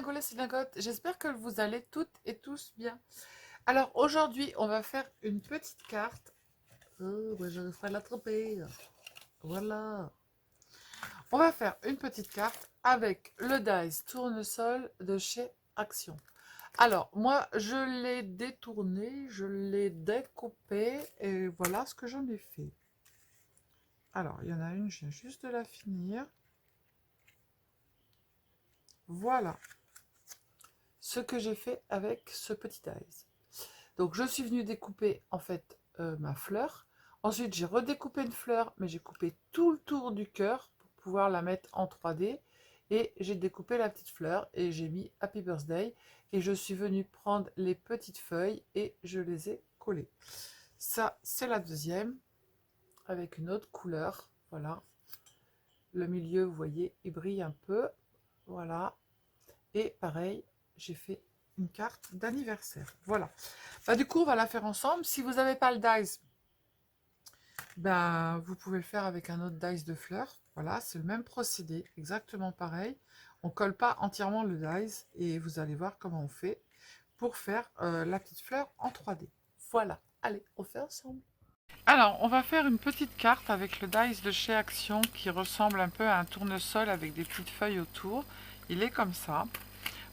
Lingots, les Lingotes, j'espère que vous allez toutes et tous bien. Alors aujourd'hui, on va faire une petite carte. Oh, ouais, j'arrive pas à l'attraper. Voilà. On va faire une petite carte avec le dice tournesol de chez Action. Alors, moi, je l'ai détourné, je l'ai découpé et voilà ce que j'en ai fait. Alors, il y en a une, je viens juste de la finir. Voilà ce que j'ai fait avec ce petit dice. Donc je suis venue découper en fait ma fleur. Ensuite j'ai redécoupé une fleur, mais j'ai coupé tout le tour du cœur pour pouvoir la mettre en 3D. Et j'ai découpé la petite fleur et j'ai mis Happy Birthday. Et je suis venue prendre les petites feuilles et je les ai collées. Ça c'est la deuxième avec une autre couleur. Voilà. Le milieu, vous voyez, il brille un peu. Voilà. Et pareil, j'ai fait une carte d'anniversaire. Voilà. Bah, du coup, on va la faire ensemble. Si vous n'avez pas le dice, ben, vous pouvez le faire avec un autre dice de fleurs. Voilà, c'est le même procédé, exactement pareil. On ne colle pas entièrement le dice et vous allez voir comment on fait pour faire la petite fleur en 3D. Voilà, allez, on fait ensemble. Alors, on va faire une petite carte avec le dice de chez Action qui ressemble un peu à un tournesol avec des petites feuilles autour. Il est comme ça.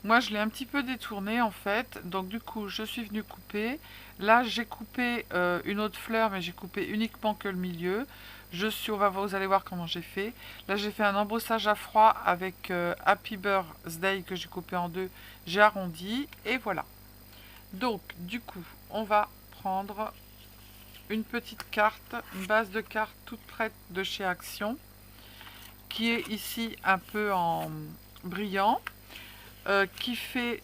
Moi, je l'ai un petit peu détourné en fait. Donc du coup, je suis venue couper. Là, j'ai coupé une autre fleur, mais j'ai coupé uniquement que le milieu. Vous allez voir comment j'ai fait. Là, j'ai fait un embossage à froid avec Happy Birthday que j'ai coupé en deux. J'ai arrondi et voilà. Donc du coup, on va prendre une petite carte, une base de carte toute prête de chez Action, qui est ici un peu en brillant. Qui fait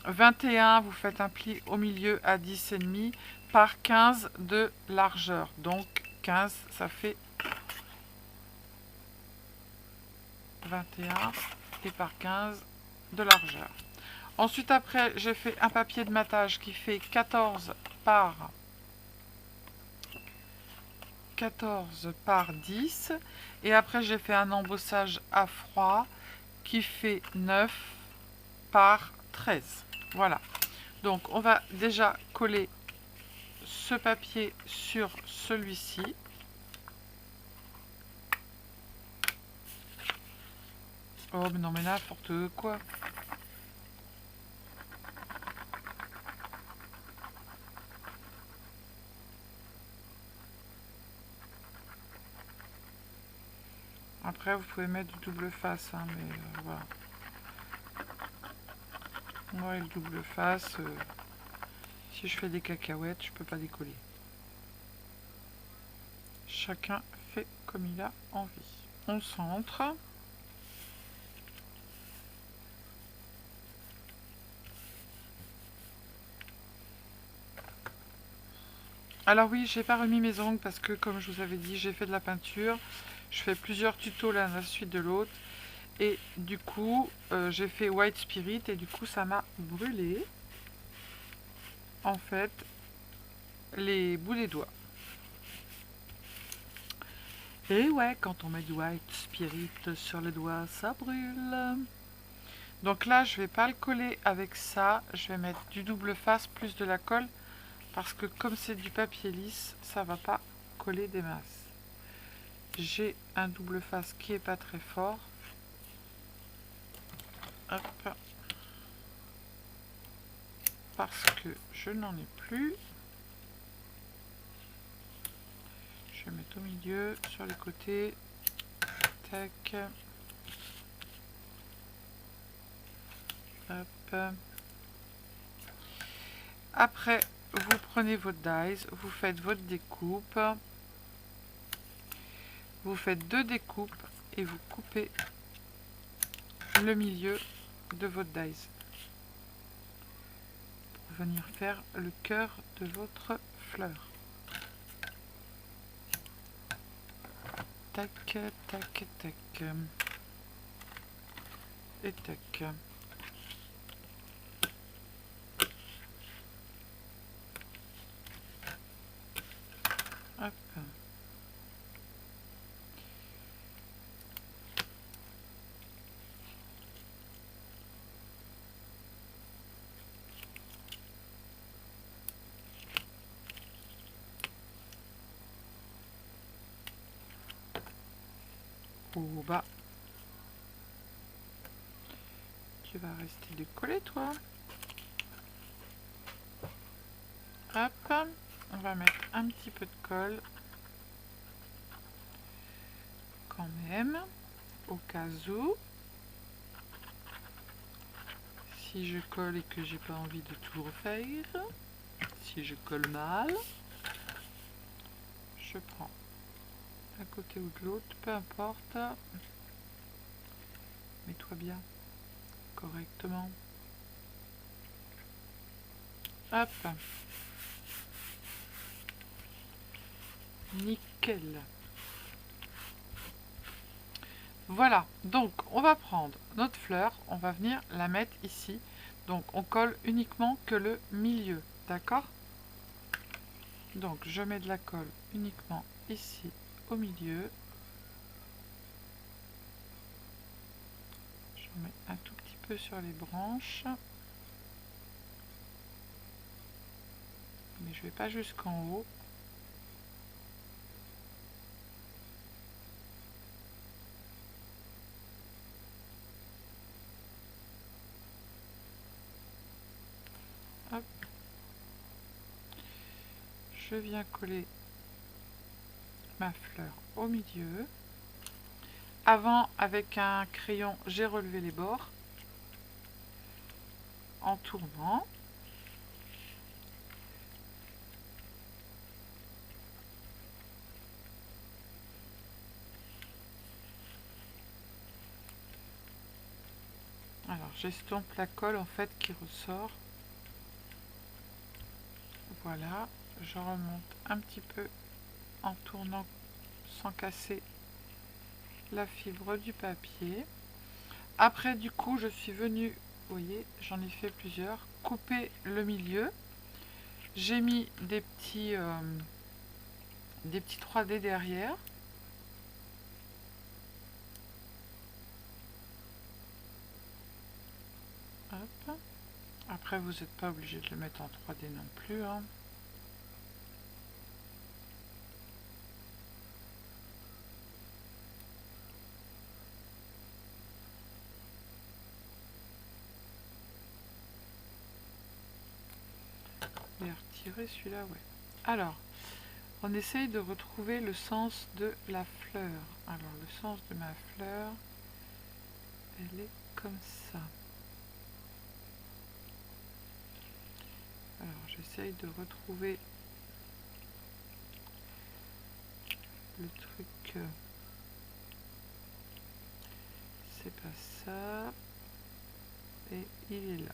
21, vous faites un pli au milieu à 10,5 par 15 de largeur. Donc 15, ça fait 21 et par 15 de largeur. Ensuite, après, j'ai fait un papier de matage qui fait 14 par 10. Et après, j'ai fait un embossage à froid qui fait 9 par 13. Voilà. Donc on va déjà coller ce papier sur celui-ci. Oh mais non mais n'importe quoi. Après vous pouvez mettre du double face, hein, mais voilà. Ouais, le double face, si je fais des cacahuètes, je peux pas décoller. Chacun fait comme il a envie. On centre. Alors oui, j'ai pas remis mes ongles parce que comme je vous avais dit, j'ai fait de la peinture. Je fais plusieurs tutos l'un à la suite de l'autre. Et du coup, j'ai fait White Spirit et du coup, ça m'a brûlé. En fait, les bouts des doigts. Et ouais, quand on met du White Spirit sur les doigts, ça brûle. Donc là, je vais pas le coller avec ça. Je vais mettre du double face plus de la colle. Parce que comme c'est du papier lisse, ça va pas coller des masses. J'ai un double face qui est pas très fort. Hop. Parce que je n'en ai plus. Je vais mettre au milieu, sur les côtés. Tac. Hop. Après, vous prenez votre dice, vous faites votre découpe. Vous faites deux découpes et vous coupez le milieu de votre dice pour venir faire le cœur de votre fleur. Tac, tac, tac. Et tac. Hop. au bas. Tu vas rester décollé, toi. Hop, on va mettre un petit peu de colle quand même, au cas où. Si je colle et que j'ai pas envie de tout refaire, si je colle mal, je prends d'un côté ou de l'autre, peu importe. Mets-toi bien, correctement. Hop. Nickel. Voilà, donc on va prendre notre fleur, on va venir la mettre ici. Donc on colle uniquement que le milieu, d'accord? Donc je mets de la colle uniquement ici au milieu. Je mets un tout petit peu sur les branches. Mais je vais pas jusqu'en haut. Hop. Je viens coller ma fleur au milieu. Avant, avec un crayon, j'ai relevé les bords en tournant. Alors j'estompe la colle en fait qui ressort. Voilà, je remonte un petit peu en tournant sans casser la fibre du papier. Après du coup je suis venue, vous voyez, j'en ai fait plusieurs, couper le milieu. J'ai mis des petits 3D derrière. Hop. Après vous n'êtes pas obligé de le mettre en 3D non plus, hein. Je vais retirer celui-là, ouais. Alors, on essaye de retrouver le sens de la fleur. Alors, le sens de ma fleur, elle est comme ça. Alors, j'essaye de retrouver le truc. C'est pas ça. Et il est là.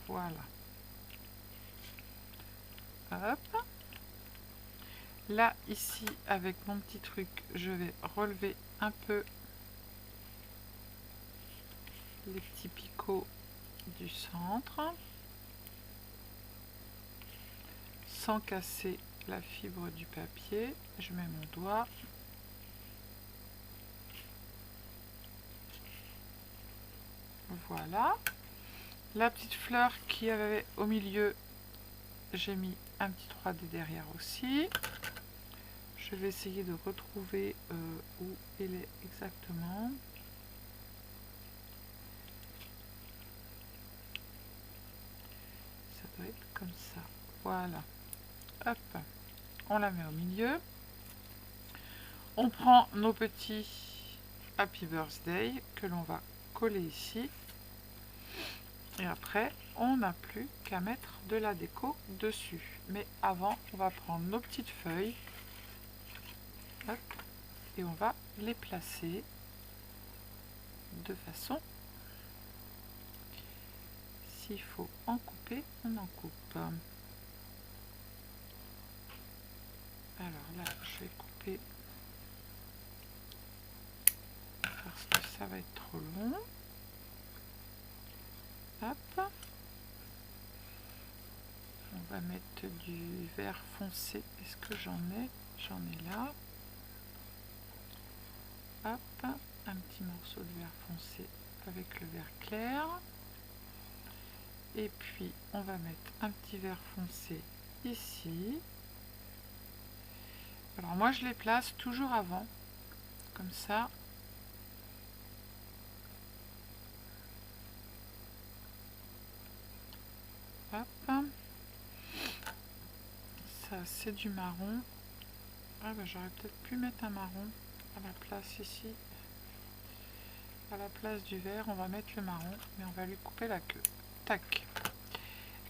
Voilà. Hop. Là, ici, avec mon petit truc, je vais relever un peu les petits picots du centre sans casser la fibre du papier. Je mets mon doigt. Voilà. La petite fleur qui avait au milieu, j'ai mis un petit 3D derrière aussi. Je vais essayer de retrouver où elle est exactement. Ça doit être comme ça. Voilà. Hop. On la met au milieu. On prend nos petits Happy Birthday que l'on va coller ici. Et après, on n'a plus qu'à mettre de la déco dessus. Mais avant, on va prendre nos petites feuilles. Hop, et on va les placer de façon, s'il faut en couper, on en coupe. Alors là, je vais couper parce que ça va être trop long. Hop. On va mettre du vert foncé. Est-ce que j'en ai? J'en ai là. Hop, un petit morceau de vert foncé avec le vert clair. Et puis, on va mettre un petit vert foncé ici. Alors moi, je les place toujours avant, comme ça. c'est du marron. Ah bah, j'aurais peut-être pu mettre un marron à la place ici. À la place du vert, on va mettre le marron, mais on va lui couper la queue. Tac.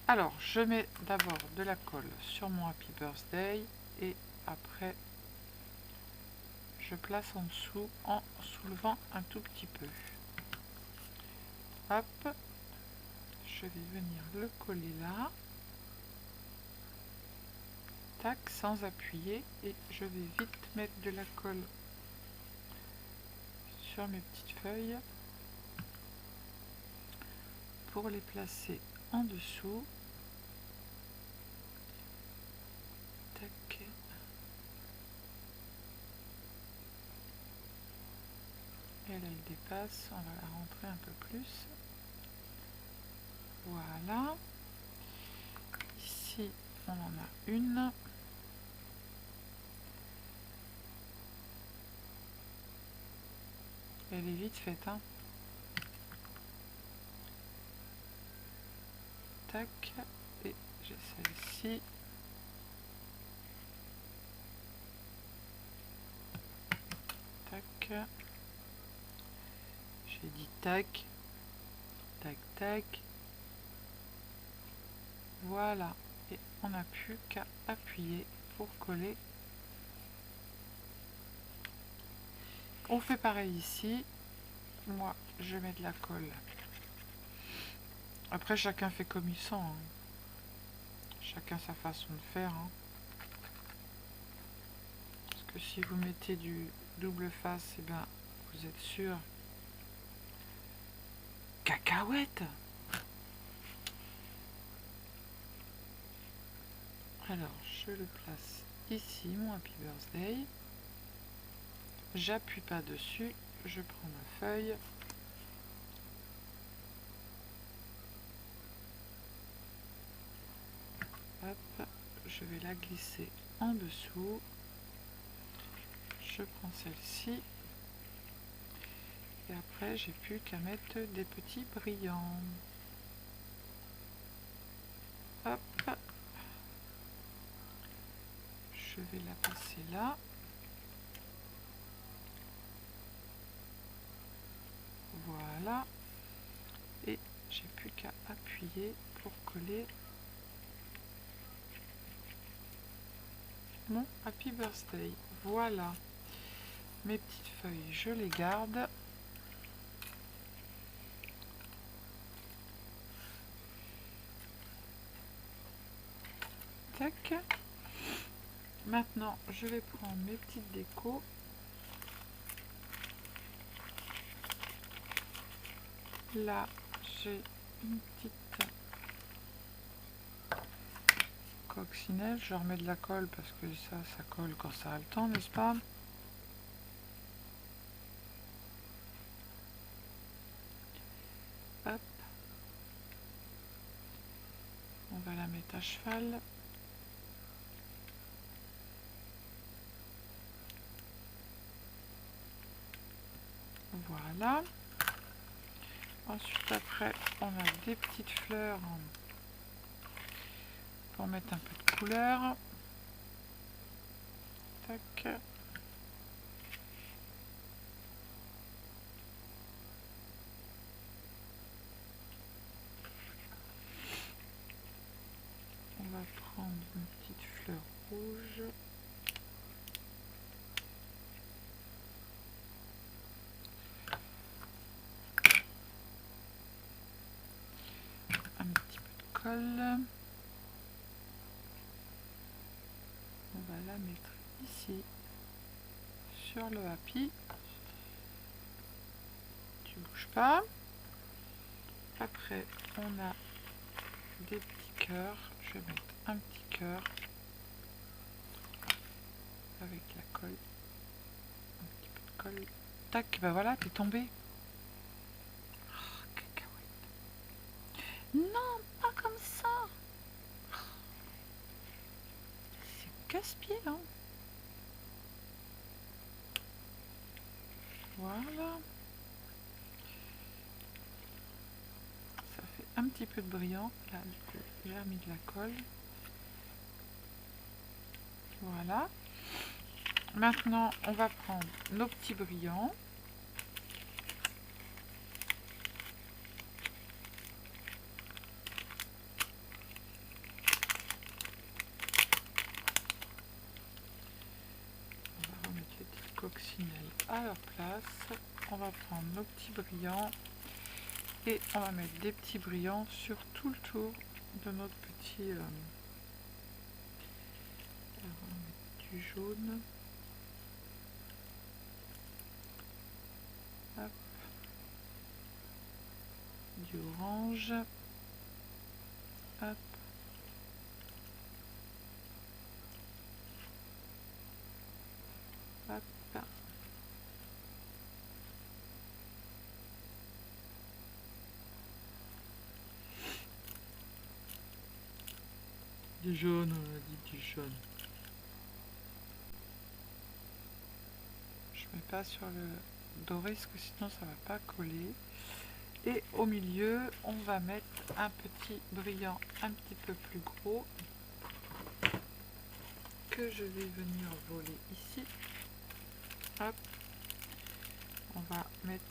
Alors, je mets d'abord de la colle sur mon Happy Birthday et après, je place en dessous en soulevant un tout petit peu. Hop. Je vais venir le coller là. Tac, sans appuyer. Et je vais vite mettre de la colle sur mes petites feuilles pour les placer en dessous. Tac. Elle dépasse, on va la rentrer un peu plus. Voilà. Ici, on en a une. Elle est vite faite, hein. Tac. Et j'ai celle-ci. Tac. J'ai dit tac. Tac, tac. Voilà. Et on n'a plus qu'à appuyer pour coller. On fait pareil ici. Moi, je mets de la colle. Après, chacun fait comme il sent, hein. Chacun sa façon de faire, hein. Parce que si vous mettez du double face, eh ben, vous êtes sûr. Cacahuète! Alors, je le place ici, mon Happy Birthday. J'appuie pas dessus. Je prends ma feuille. Hop, je vais la glisser en dessous. Je prends celle-ci. Et après, j'ai plus qu'à mettre des petits brillants. Hop. Je vais la passer là. Voilà. Et j'ai plus qu'à appuyer pour coller mon Happy Birthday. Voilà. Mes petites feuilles, je les garde. Tac. Maintenant, je vais prendre mes petites décos. Là, j'ai une petite coccinelle. Je remets de la colle parce que ça colle quand ça a le temps, n'est-ce pas? Hop. On va la mettre à cheval. Voilà. Ensuite, après, on a des petites fleurs pour mettre un peu de couleur. Tac. On va prendre une petite fleur rouge. Un petit peu de colle. On va la mettre ici sur le Happy. Tu bouges pas. Après, on a des petits cœurs. Je vais mettre un petit cœur avec la colle. Un petit peu de colle. Tac, ben voilà, t'es tombé. Oh, cacahuète. Non, pas comme ça. C'est casse-pied, hein. Voilà. Ça fait un petit peu de brillant. Là, j'ai remis de la colle. Voilà. Maintenant, on va prendre nos petits brillants. On va remettre les petites coccinelles à leur place. On va prendre nos petits brillants et on va mettre des petits brillants sur tout le tour de notre petit... on va mettre du jaune. Hop. Du orange. Hop. Hop. Du jaune, on a dit du jaune. Je mets pas sur le doré parce que sinon ça va pas coller. Et au milieu, on va mettre un petit brillant un petit peu plus gros que je vais venir voler ici. Hop. On va mettre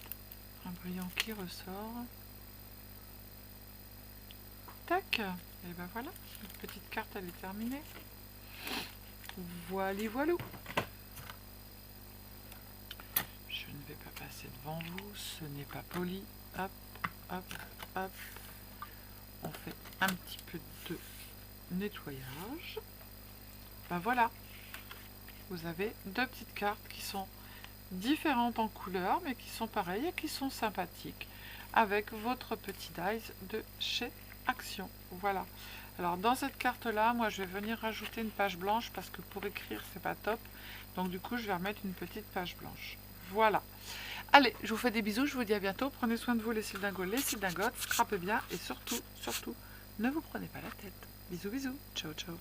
un brillant qui ressort. Tac. Et ben voilà, notre petite carte elle est terminée. Voilà, voilà. Je ne vais pas passer devant vous, ce n'est pas poli. Hop, hop, hop. On fait un petit peu de nettoyage. Ben voilà, vous avez deux petites cartes qui sont différentes en couleur, mais qui sont pareilles et qui sont sympathiques, avec votre petit dies de chez Action. Voilà. Alors dans cette carte là, moi je vais venir rajouter une page blanche parce que pour écrire c'est pas top. Donc du coup je vais remettre une petite page blanche. Voilà. Allez, je vous fais des bisous, je vous dis à bientôt. Prenez soin de vous les cildingos, les cildingotes, scrapez bien et surtout, surtout, ne vous prenez pas la tête. Bisous, bisous. Ciao, ciao.